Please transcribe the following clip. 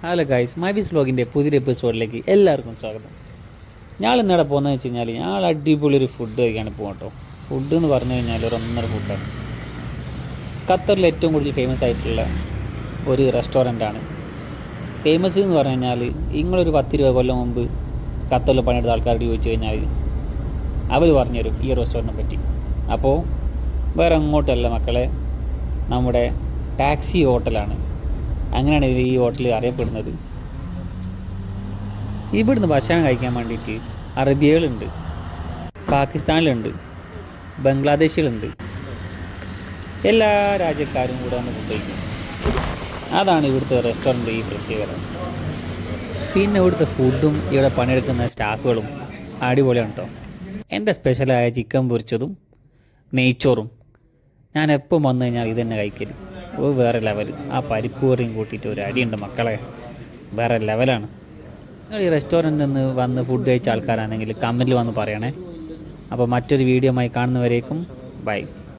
Hello guys മൈബീസ് വ്ലോഗിൻ്റെ പുതിയൊരു എപ്പിസോഡിലേക്ക് എല്ലാവർക്കും സ്വാഗതം. ഞങ്ങൾ ഇന്നിടെ പോകുന്നതെന്ന് വെച്ച് കഴിഞ്ഞാൽ ഞങ്ങൾ അടിപൊളി ഒരു ഫുഡ് കഴിക്കാൻ പോകും കേട്ടോ. ഫുഡ് എന്ന് പറഞ്ഞു കഴിഞ്ഞാൽ ഒരു ഒന്നര ഫുഡാണ്. ഖത്തറിൽ ഏറ്റവും കൂടുതൽ ഫേമസ് ആയിട്ടുള്ള ഒരു റെസ്റ്റോറൻ്റാണ്. ഫേമസ് എന്ന് പറഞ്ഞു കഴിഞ്ഞാൽ നിങ്ങളൊരു 10-20 കൊല്ലം മുമ്പ് ഖത്തറിൽ പണിയെടുത്ത ആൾക്കാരോട് ചോദിച്ചു കഴിഞ്ഞാൽ അവർ പറഞ്ഞുതരും ഈ റെസ്റ്റോറൻറ്റിനെ പറ്റി. അപ്പോൾ വേറെ അങ്ങോട്ടല്ല മക്കളെ, നമ്മുടെ ടാക്സി ഹോട്ടലാണ്. അങ്ങനെയാണ് ഈ ഹോട്ടൽ അറിയപ്പെടുന്നത്. ഇവിടുന്ന് ഭക്ഷണം കഴിക്കാൻ വേണ്ടിയിട്ട് അറബികളുണ്ട്, പാകിസ്ഥാനിലുണ്ട്, ബംഗ്ലാദേശിലുണ്ട്. എല്ലാ രാജ്യക്കാരും കൂടെ വന്ന് ഫുഡ് കഴിക്കും. അതാണ് ഇവിടുത്തെ റെസ്റ്റോറൻറ്റ് ഈ പ്രത്യേകത. പിന്നെ ഇവിടുത്തെ ഫുഡും ഇവിടെ പണിയെടുക്കുന്ന സ്റ്റാഫുകളും അടിപൊളിയാണ് കേട്ടോ. എൻ്റെ സ്പെഷ്യലായ ചിക്കൻ പൊരിച്ചതും നെയ്ച്ചോറും ഞാൻ എപ്പം വന്നു കഴിഞ്ഞാൽ ഇതന്നെ കഴിക്കൽ. വേറെ ലെവൽ. ആ പരിപ്പ് കറിയും കൂട്ടിയിട്ട് ഒരു അടിയുണ്ട് മക്കളെ, വേറെ ലെവലാണ്. നിങ്ങൾ ഈ റെസ്റ്റോറൻറ്റിൽ നിന്ന് വന്ന് ഫുഡ് കഴിച്ച ആൾക്കാരാണെങ്കിൽ കമൻറ്റിൽ വന്ന് പറയണേ. അപ്പോൾ മറ്റൊരു വീഡിയോ ആയി കാണുന്നവരേക്കും ബൈ.